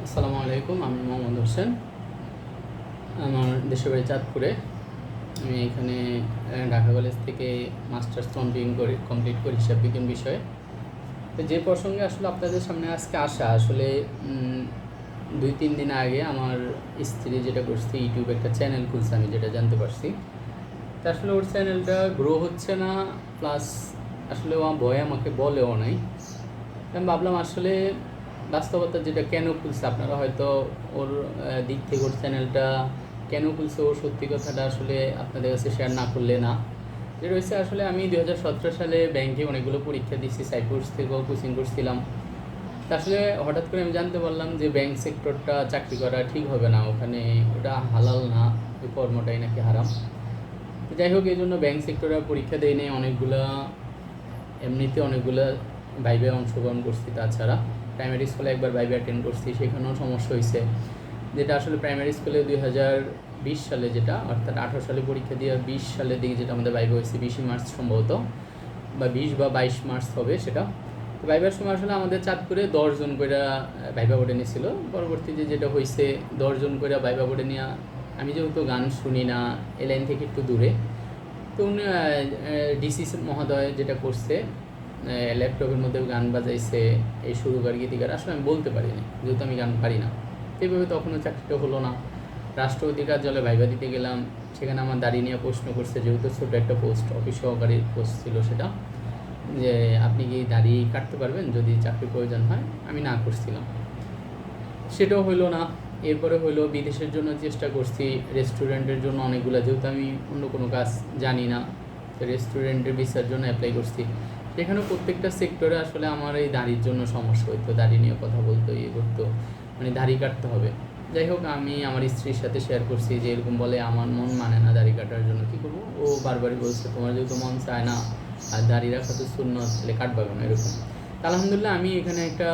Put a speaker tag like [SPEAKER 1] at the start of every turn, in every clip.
[SPEAKER 1] আসসালামু আলাইকুম। আমি মোহাম্মদ হোসেন। আমার দেশের বাড়ি চাঁদপুরে। আমি এখানে ঢাকা কলেজ থেকে মাস্টার্স কমপ্লিট করি হিসাব বিজ্ঞান বিষয়ে। তো যে প্রসঙ্গে আসলে আপনাদের সামনে আজকে আসা, আসলে 2-3 দিন আগে আমার স্ত্রী যেটা করছে, ইউটিউবে একটা চ্যানেল খুলছে, আমি যেটা জানতে পারছি। তা আসলে ওর চ্যানেলটা গ্রো হচ্ছে না, প্লাস আসলে ও ভয় আমাকে বলেও নাই। আমি ভাবলাম আসলে বাস্তবতা যেটা কেন খুলছে, আপনারা হয়তো ওর দিক থেকে ওর চ্যানেলটা কেন খুলছে ওর সত্যি কথাটা আসলে আপনাদের কাছে শেয়ার না করলে না। যে রয়েছে আসলে আমি 2017 সালে ব্যাংকে অনেকগুলো পরীক্ষা দিচ্ছি, সাইপ্রাস থেকেও কোচিং করছিলাম। তা আসলে হঠাৎ করে আমি জানতে পারলাম যে ব্যাংক সেক্টরটা চাকরি করা ঠিক হবে না, ওখানে ওটা হালাল না, ওই কর্মটাই নাকি হারাম। যাই হোক, এই জন্য ব্যাংক সেক্টরে পরীক্ষা দেই নেই, অনেকগুলো ভাইবে অংশগ্রহণ করছি। তাছাড়া প্রাইমারি স্কুলে একবার ভাইবে অ্যাটেন্ড করছি, সেখানেও সমস্যা হয়েছে। যেটা আসলে প্রাইমারি স্কুলে 2020 সালে, যেটা অর্থাৎ 18 সালে পরীক্ষা দিয়ে 20 সালের দিকে যেটা আমাদের ভাইবে হয়েছে 20 মার্চ সম্ভবত, বা 20 বা 22 মার্চ হবে সেটা। তো ভাইবার সময় আসলে আমাদের চাঁদপুরে 10 জন করে ভাইবা বোর্ডে নিয়েছিল। পরবর্তীতে যেটা হয়েছে 10 জন করে ভাইবা বোর্ডে নেওয়া, আমি যেহেতু গান শুনি না, এ লাইন থেকে একটু দূরে, তো উনি ডিসি মহোদয় যেটা করছে, ল্যাপটপের মধ্যে গান বাজাইছে, এই সুরকার গীতিকার, আসলে আমি বলতে পারি না যেহেতু আমি গান পারি না। এইভাবে তখনও চাকরিটা হলো না। রাষ্ট্রপতি কার্যালয়ে ভাইবা দিতে গেলাম, সেখানে আমার দাড়ি নিয়ে প্রশ্ন করছে, যেহেতু ছোটো একটা পোস্ট, অফিস সহকারী পোস্ট ছিল সেটা, যে আপনি কি দাড়ি কাটতে পারবেন যদি চাকরি প্রয়োজন হয়। আমি না করছিলাম, সেটাও হইলো না। এরপরে হইলো বিদেশের জন্য চেষ্টা করছি, রেস্টুরেন্টের জন্য অনেকগুলো, যেহেতু আমি অন্য কোনো কাজ জানি না, তো রেস্টুরেন্টের ভিসার জন্য অ্যাপ্লাই করছি। সেখানেও প্রত্যেকটা সেক্টরে আসলে আমার এই দাড়ির জন্য সমস্যা হইতো, দাড়ি নিয়ে কথা বলতো, ইয়ে করতো, মানে দাড়ি কাটতে হবে। যাই হোক, আমি আমার স্ত্রীর সাথে শেয়ার করছি যে এরকম বলে, আমার মন মানে না দাড়ি কাটার জন্য, কী করবো। ও বারবারই বলছে তোমার যেহেতু মন চায় না, আর দাড়ি রাখা তো সুন্নত, তাহলে কাটবা কেন এরকম। আলহামদুলিল্লাহ, আমি এখানে একটা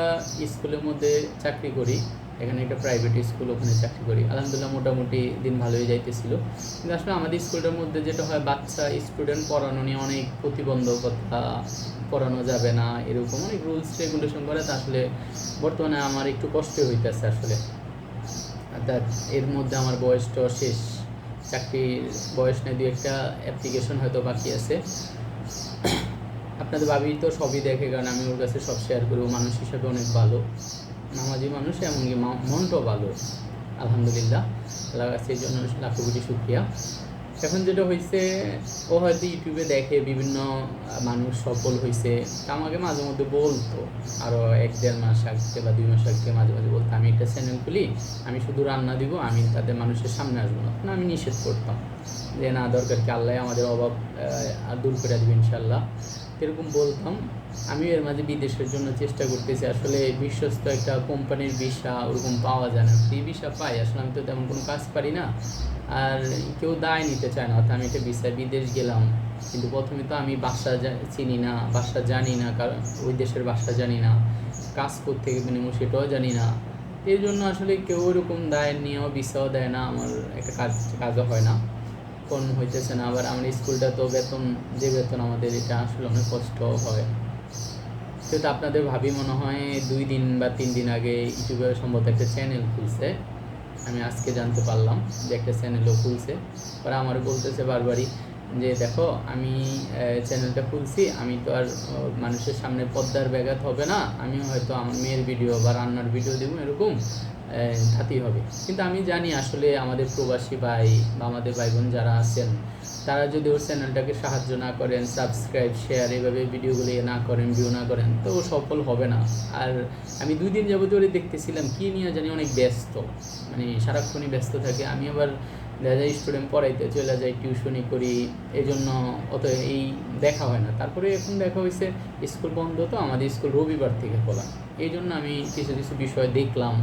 [SPEAKER 1] স্কুলের মধ্যে চাকরি করি, এখানে একটা প্রাইভেট স্কুল, ওখানে চাকরি করি। আলহামদুলিল্লাহ, মোটামুটি দিন ভালোই যাইতেছিল। কিন্তু আসলে আমাদের স্কুলটার মধ্যে যেটা হয়, বাচ্চা স্টুডেন্ট পড়ানো নিয়ে অনেক প্রতিবন্ধকতা, পড়ানো যাবে না এরকম অনেক রুলস রেগুলেশন করে। তা আসলে বর্তমানে আমার একটু কষ্ট হইতেছে আসলে। অর্থাৎ এর মধ্যে আমার বয়সটা শেষ, চাকরির বয়স নেই, 2-একটা অ্যাপ্লিকেশন হয়তো বাকি আছে। আপনাদের ভাবি তো সবই দেখে, কারণ আমি ওর কাছে সব শেয়ার করি। ও মানুষ হিসাবে অনেক ভালো, নামাজি মানুষ, এমনকি মনটাও ভালো আলহামদুলিল্লাহ। আল্লাহর কাছে এই জন্য লাখো কোটি শুকরিয়া। এখন যেটা হয়েছে, ও হয়তো ইউটিউবে দেখে বিভিন্ন মানুষ সফল হয়েছে, আমাকে মাঝে মধ্যে বলতো, আরও 1-1.5 মাস আগে বা 2 মাস আগে মাঝে মাঝে বলতো আমি একটা চ্যানেল খুলি, আমি শুধু রান্না দিব, আমি তাদের মানুষের সামনে আসবো না। তখন আমি নিষেধ করতাম যে না, দরকার কি, আল্লাহ আমাদের অভাব দূর করে দেবে ইনশাল্লাহ, এরকম বলতাম। আমি এর মাঝে বিদেশের জন্য চেষ্টা করতেছি। আসলে বিশ্বস্ত একটা কোম্পানির ভিসা ওরকম পাওয়া যায় না, ফ্রি ভিসা পাই, আসলে আমি তো তেমন কোনো কাজ পারি না, আর কেউ দায় নিতে চায় না। অর্থাৎ আমি একটা ভিসায় বিদেশ গেলাম, কিন্তু প্রথমে তো আমি ভাষা চিনি না, ভাষা জানি না, কারণ ওই দেশের ভাষা জানি না, কাজ করতে নেবো সেটাও জানি না। এই জন্য আসলে কেউ ওরকম দায় নিয়েও ভিসাও দেয় না, আমার একটা কাজও হয় না, কোন হইতেছে না। আবার আমার স্কুলটা তো যে বেতন আমাদের, এটা আসলে অনেক কষ্ট হয়। সেটা আপনাদের ভাবি মনে হয় 2 দিন বা 3 দিন আগে ইউটিউবে সম্ভবত একটা চ্যানেল খুলছে, আমি আজকে জানতে পারলাম যে একটা চ্যানেলও খুলছে। ওরা আমার বলতেছে বারবারই যে দেখো, আমি চ্যানেলটা খুলছি, আমি তো আর মানুষের সামনে পর্দার ব্যাঘাত হবে না, আমি হয়তো আমার মেয়ের ভিডিও বা রান্নার ভিডিও দেবো, এরকম ধাতেই হবে। কিন্তু আমি জানি আসলে আমাদের প্রবাসী ভাই বা আমাদের ভাই বোন যারা আছেন, তারা যদি ওর চ্যানেলটাকে সাহায্য না করেন, সাবস্ক্রাইব শেয়ার এভাবে ভিডিওগুলো না করেন, ভিউ না করেন, তো ও সফল হবে না। আর আমি 2 দিন যাবত ওরে দেখতেছিলাম, কী নিয়ে জানি অনেক ব্যস্ত, মানে সারাক্ষণই ব্যস্ত থাকে। আমি আবার দেখা যায় স্টুডেন্ট পড়াইতে চলে যাই, টিউশনি করি, এই জন্য অত এই দেখা হয় না। তারপরে এখন দেখা হয়েছে স্কুল বন্ধ, তো আমাদের স্কুল রবিবার থেকে খোলা, এই জন্য আমি কিছু কিছু বিষয় দেখলাম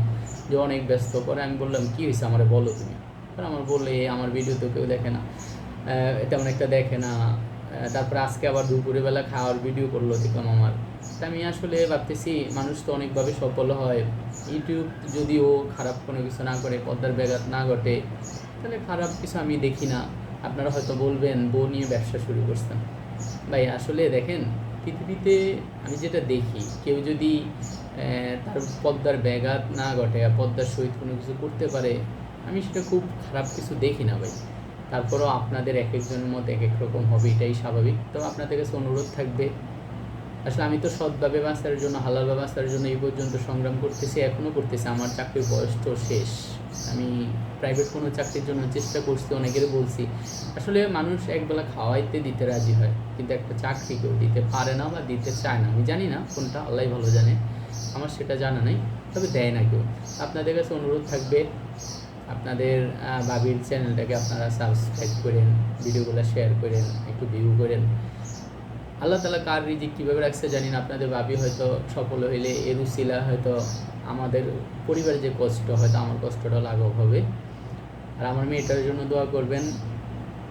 [SPEAKER 1] যে অনেক ব্যস্ত। পরে আমি বললাম কী হয়েছে আমার বলো তুমি। আর আমার বললে আমার ভিডিও তো কেউ দেখে না, তেমন একটা দেখে না। তারপরে আজকে আবার দুপুরবেলা খাওয়ার ভিডিও করলো, দেখলাম আমার। তা আমি আসলে ভাবতেছি, মানুষ তো অনেকভাবে সফল হয়, ইউটিউব যদিও খারাপ কোনো কিছু না করে, পর্দার ব্যাঘাত না ঘটে, তাহলে খারাপ কিছু আমি দেখি না। আপনারা হয়তো বলবেন বউ নিয়ে ব্যবসা শুরু করছেন। ভাই আসলে দেখেন, পৃথিবীতে আমি যেটা দেখি, কেউ যদি তার পদ্মার ব্যাঘাত না ঘটে, পদ্মার সহিত কোনো কিছু করতে পারে, আমি সেটা খুব খারাপ কিছু দেখি না ভাই। তারপরেও আপনাদের এক একজনের মতো এক এক রকম হবে, এটাই স্বাভাবিক। তো আপনাদের কাছে অনুরোধ থাকবে, আসলে আমি তো সৎভাবে বাঁচার জন্য, হালালভাবে বাঁচার জন্য এই পর্যন্ত সংগ্রাম করতেছি, এখনও করতেছি। আমার চাকরির বয়স তো শেষ, আমি প্রাইভেট কোনো চাকরির জন্য চেষ্টা করছি, অনেকেরই বলছি। আসলে মানুষ একবেলা খাওয়াইতে দিতে রাজি হয়, কিন্তু একটা চাকরি কেউ দিতে পারে না বা দিতে চায় না। আমি জানি না কোনটা, আল্লাহ ভালো জানে, আমার সেটা জানা নেই, তবে দেয় না কেউ। আপনাদের কাছে অনুরোধ থাকবে, আপনাদের ভাবির চ্যানেলটাকে আপনারা সাবস্ক্রাইব করেন, ভিডিওগুলো শেয়ার করেন, একটু ভিউ করেন। আল্লাহ তালা কার রিজিক কীভাবে রাখছে জানি না, আপনাদের ভাবি হয়তো সফল হইলে এর উসিলা হয়তো আমাদের পরিবারে যে কষ্ট, হয়তো আমার কষ্টটা লাঘব হবে। আর আমার মেয়েটার জন্য দোয়া করবেন,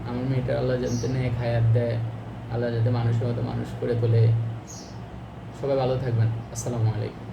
[SPEAKER 1] আমার মেয়েটার আল্লাহ যাতে নেক হায়াত দেয়, আল্লাহ যাতে মানুষের মতো মানুষ করে তোলে। সবাই ভালো থাকবেন। আসসালামু আলাইকুম।